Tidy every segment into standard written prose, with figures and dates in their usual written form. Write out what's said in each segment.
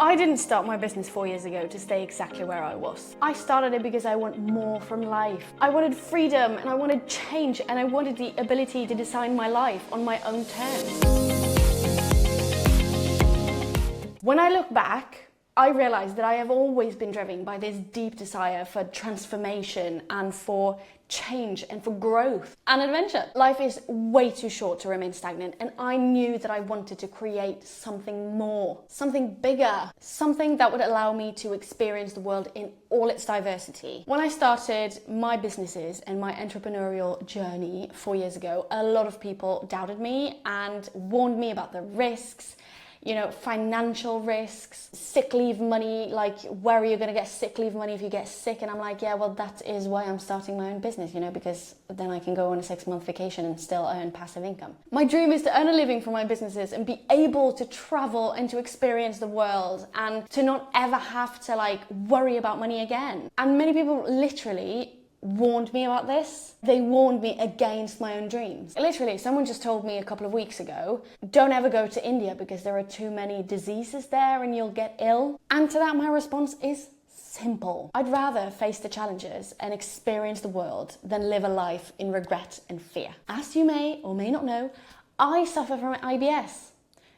I didn't start my business 4 years ago to stay exactly where I was. I started it because I want more from life. I wanted freedom and I wanted change and I wanted the ability to design my life on my own terms. When I look back, I realized that I have always been driven by this deep desire for transformation and for change and for growth and adventure. Life is way too short to remain stagnant, and I knew that I wanted to create something more, something bigger, something that would allow me to experience the world in all its diversity. When I started my businesses and my entrepreneurial journey 4 years ago, a lot of people doubted me and warned me about the risks, financial risks, sick leave money, like where are you going to get sick leave money if you get sick? And I'm like, yeah, well, that is why I'm starting my own business, because then I can go on a 6-month vacation and still earn passive income. My dream is to earn a living from my businesses and be able to travel and to experience the world and to not ever have to worry about money again. And many people literally warned me about this. They warned me against my own dreams. Literally, someone just told me a couple of weeks ago, don't ever go to India because there are too many diseases there and you'll get ill. And to that, my response is simple. I'd rather face the challenges and experience the world than live a life in regret and fear. As you may or may not know, I suffer from IBS.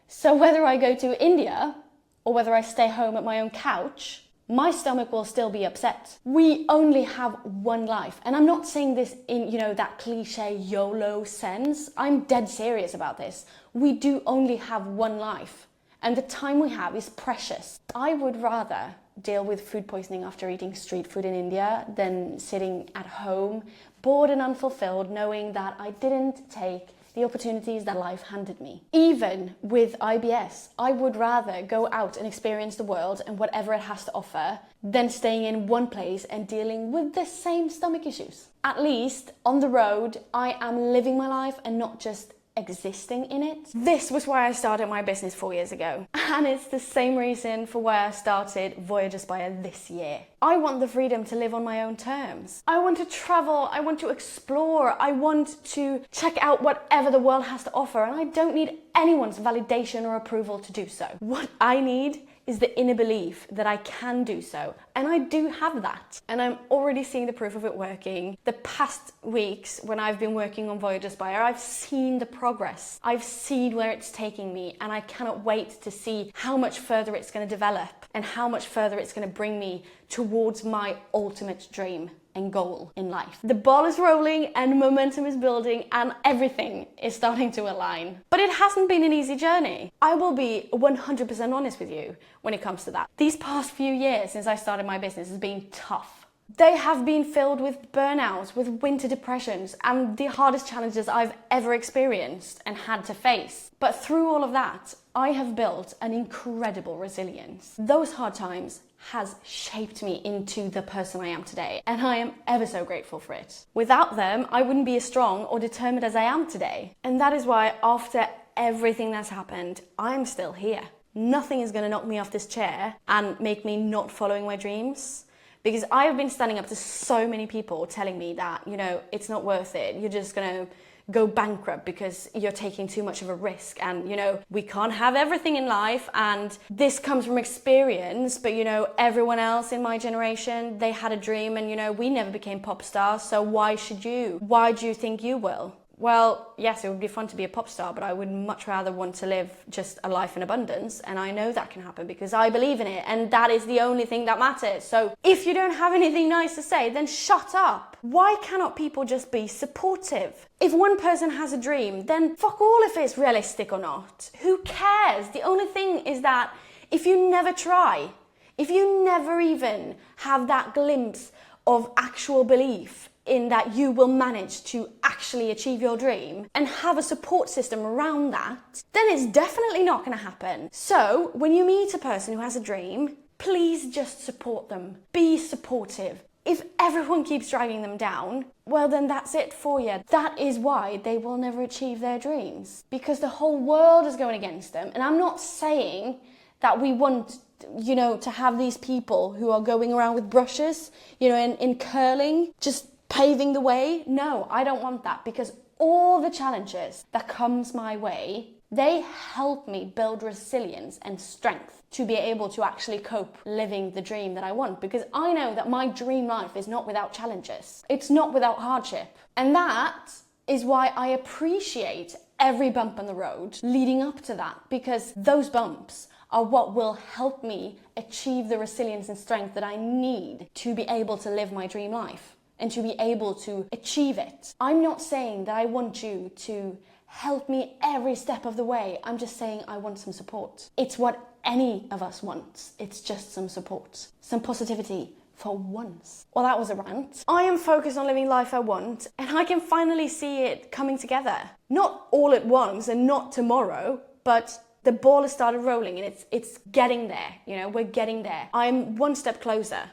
So whether I go to India or whether I stay home at my own couch, my stomach will still be upset. We only have one life. And I'm not saying this in, that cliche YOLO sense. I'm dead serious about this. We do only have one life. And the time we have is precious. I would rather deal with food poisoning after eating street food in India than sitting at home, bored and unfulfilled, knowing that I didn't take the opportunities that life handed me. Even with IBS, I would rather go out and experience the world and whatever it has to offer than staying in one place and dealing with the same stomach issues. At least on the road, I am living my life and not just existing in it. This was why I started my business 4 years ago. And it's the same reason for why I started Voyage Aspire this year. I want the freedom to live on my own terms. I want to travel, I want to explore, I want to check out whatever the world has to offer, and I don't need anyone's validation or approval to do so. What I need is the inner belief that I can do so. And I do have that. And I'm already seeing the proof of it working. The past weeks when I've been working on Voyage Aspire, I've seen the progress. I've seen where it's taking me, and I cannot wait to see how much further it's going to develop and how much further it's going to bring me towards my ultimate dream and goal in life. The ball is rolling and momentum is building and everything is starting to align. But it hasn't been an easy journey. I will be 100% honest with you when it comes to that. These past few years since I started my business has been tough. They have been filled with burnouts, with winter depressions, and the hardest challenges I've ever experienced and had to face. But through all of that, I have built an incredible resilience. Those hard times has shaped me into the person I am today, and I am ever so grateful for it. Without them, I wouldn't be as strong or determined as I am today. And that is why after everything that's happened, I'm still here. Nothing is going to knock me off this chair and make me not following my dreams. Because I have been standing up to so many people telling me that, it's not worth it. You're just going to go bankrupt because you're taking too much of a risk, and we can't have everything in life, and this comes from experience, but everyone else in my generation, they had a dream, and we never became pop stars, so why should you? Why do you think you will? Well, yes, it would be fun to be a pop star, but I would much rather want to live just a life in abundance, and I know that can happen because I believe in it, and that is the only thing that matters. So if you don't have anything nice to say, then shut up. Why cannot people just be supportive? If one person has a dream, then fuck all if it's realistic or not. Who cares? The only thing is that if you never try, if you never even have that glimpse of actual belief in that you will manage to actually achieve your dream and have a support system around that, then it's definitely not going to happen. So when you meet a person who has a dream, please just support them. Be supportive. If everyone keeps dragging them down, well, then that's it for you. That is why they will never achieve their dreams, because the whole world is going against them. And I'm not saying that we want to have these people who are going around with brushes, in curling, just paving the way. No, I don't want that, because all the challenges that comes my way They help me build resilience and strength to be able to actually cope living the dream that I want, because I know that my dream life is not without challenges. It's not without hardship. And that is why I appreciate every bump on the road leading up to that, because those bumps are what will help me achieve the resilience and strength that I need to be able to live my dream life and to be able to achieve it. I'm not saying that I want you to help me every step of the way. I'm just saying I want some support. It's what any of us wants. It's just some support, some positivity for once. Well, that was a rant. I am focused on living life I want, and I can finally see it coming together. Not all at once and not tomorrow, but the ball has started rolling and it's getting there. You know, we're getting there. I'm one step closer,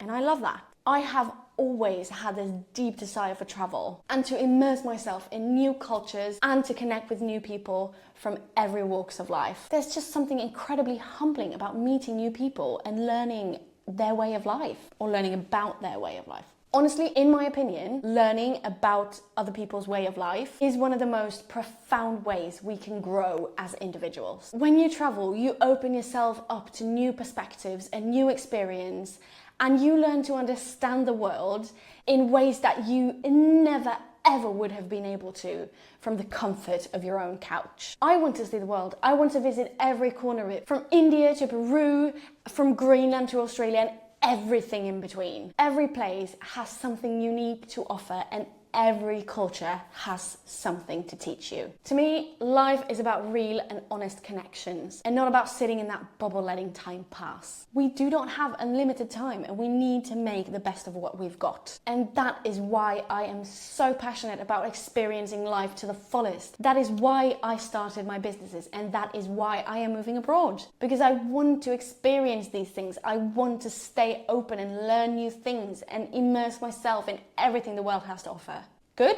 and I love that. I have always had this deep desire for travel and to immerse myself in new cultures and to connect with new people from every walks of life. There's just something incredibly humbling about meeting new people and learning their way of life, or learning about their way of life. Honestly, in my opinion, learning about other people's way of life is one of the most profound ways we can grow as individuals. When you travel, you open yourself up to new perspectives and new experience, and you learn to understand the world in ways that you never ever would have been able to from the comfort of your own couch. I want to see the world. I want to visit every corner of it, from India to Peru, from Greenland to Australia, and everything in between. Every place has something unique to offer, and every culture has something to teach you. To me, life is about real and honest connections and not about sitting in that bubble letting time pass. We do not have unlimited time, and we need to make the best of what we've got. And that is why I am so passionate about experiencing life to the fullest. That is why I started my businesses, and that is why I am moving abroad. Because I want to experience these things. I want to stay open and learn new things and immerse myself in everything the world has to offer. Good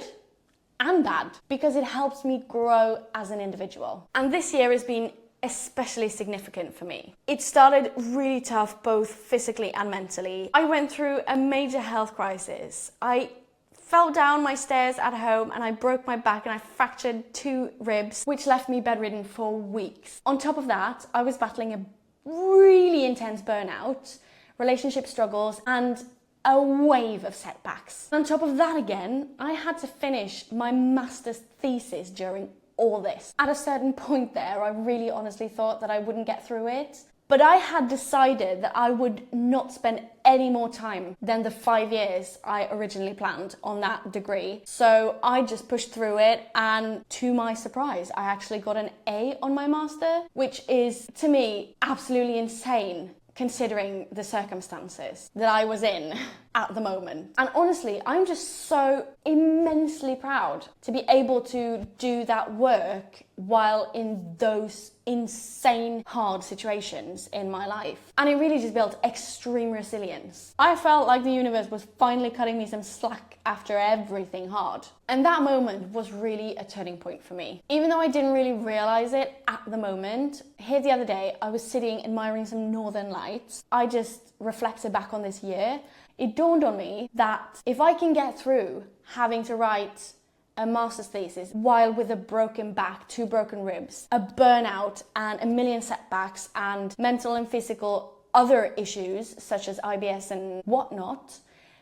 and bad, because it helps me grow as an individual. And this year has been especially significant for me. It started really tough, both physically and mentally. I went through a major health crisis. I fell down my stairs at home and I broke my back and I fractured 2 ribs, which left me bedridden for weeks. On top of that, I was battling a really intense burnout, relationship struggles, and a wave of setbacks. On top of that again, I had to finish my master's thesis during all this. At a certain point there, I really honestly thought that I wouldn't get through it. But I had decided that I would not spend any more time than the 5 years I originally planned on that degree. So I just pushed through it, and to my surprise, I actually got an A on my master, which is, to me, absolutely insane, considering the circumstances that I was in at the moment. And honestly, I'm just so immensely proud to be able to do that work while in those insane hard situations in my life. And it really just built extreme resilience. I felt like the universe was finally cutting me some slack after everything hard. And that moment was really a turning point for me. Even though I didn't really realize it at the moment, here the other day, I was sitting admiring some northern lights. I just reflected back on this year. It dawned on me that if I can get through having to write a master's thesis while with a broken back, 2 broken ribs, a burnout, and a million setbacks, and mental and physical other issues such as IBS and whatnot,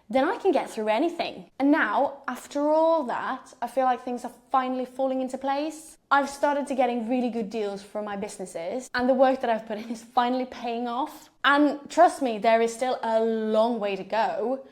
then I can get through anything. And now, after all that, I feel like things are finally falling into place. I've started to getting really good deals for my businesses, and the work that I've put in is finally paying off. And trust me, there is still a long way to go,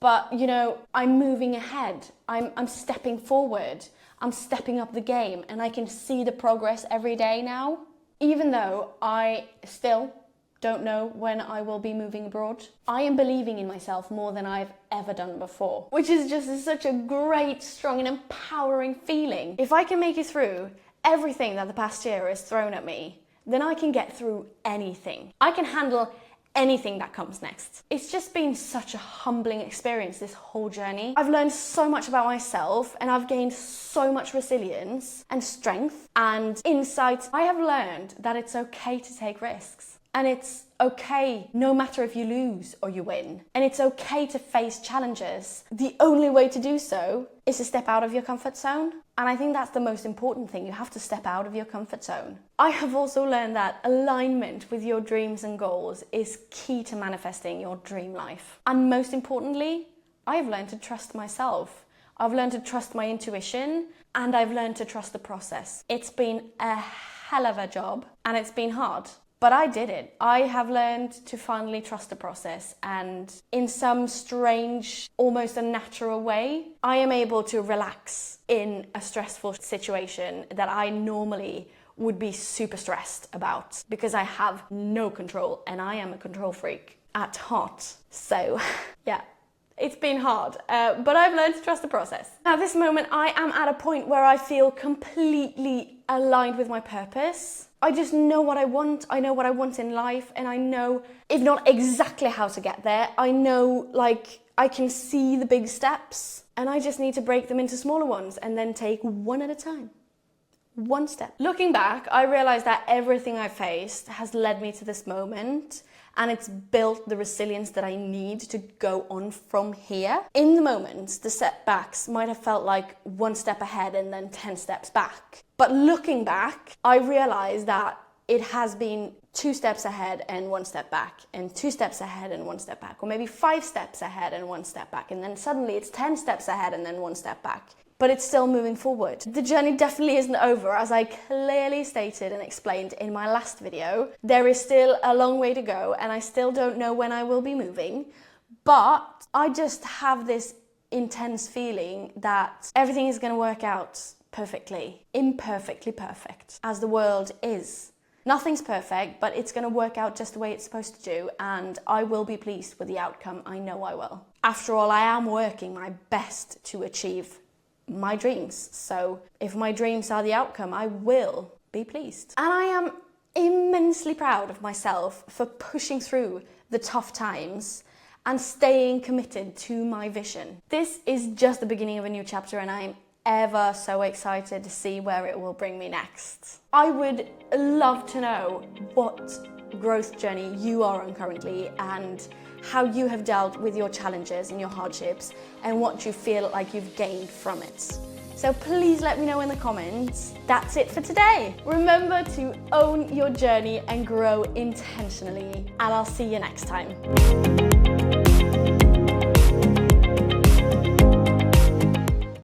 but you know, I'm moving ahead. I'm stepping forward. I'm stepping up the game, and I can see the progress every day now. Even though I still don't know when I will be moving abroad, I am believing in myself more than I've ever done before, which is just such a great, strong and empowering feeling. If I can make it through everything that the past year has thrown at me, then I can get through anything. I can handle anything that comes next. It's just been such a humbling experience, this whole journey. I've learned so much about myself, and I've gained so much resilience and strength and insight. I have learned that it's okay to take risks. And it's okay, no matter if you lose or you win. And it's okay to face challenges. The only way to do so is to step out of your comfort zone. And I think that's the most important thing. You have to step out of your comfort zone. I have also learned that alignment with your dreams and goals is key to manifesting your dream life. And most importantly, I've learned to trust myself. I've learned to trust my intuition, and I've learned to trust the process. It's been a hell of a job, and it's been hard. But I did it. I have learned to finally trust the process, and in some strange, almost unnatural way, I am able to relax in a stressful situation that I normally would be super stressed about because I have no control, and I am a control freak at heart. So yeah, it's been hard, but I've learned to trust the process. At this moment, I am at a point where I feel completely aligned with my purpose. I just know what I want. I know what I want in life, and I know, if not exactly how to get there, I know, like, I can see the big steps, and I just need to break them into smaller ones and then take one at a time. One step. Looking back, I realized that everything I faced has led me to this moment, and it's built the resilience that I need to go on from here. In the moment, the setbacks might have felt like one step ahead and then 10 steps back. But looking back, I realized that it has been 2 steps ahead and 1 step back, and 2 steps ahead and 1 step back, or maybe 5 steps ahead and 1 step back, and then suddenly it's 10 steps ahead and then 1 step back. But it's still moving forward. The journey definitely isn't over, as I clearly stated and explained in my last video. There is still a long way to go, and I still don't know when I will be moving, but I just have this intense feeling that everything is going to work out perfectly, imperfectly perfect, as the world is. Nothing's perfect, but it's going to work out just the way it's supposed to do, and I will be pleased with the outcome. I know I will. After all, I am working my best to achieve my dreams. So if my dreams are the outcome, I will be pleased. And I am immensely proud of myself for pushing through the tough times and staying committed to my vision. This is just the beginning of a new chapter, and I'm ever so excited to see where it will bring me next. I would love to know what growth journey you are on currently, and how you have dealt with your challenges and your hardships, and what you feel like you've gained from it. So please let me know in the comments. That's it for today. Remember to own your journey and grow intentionally, and I'll see you next time.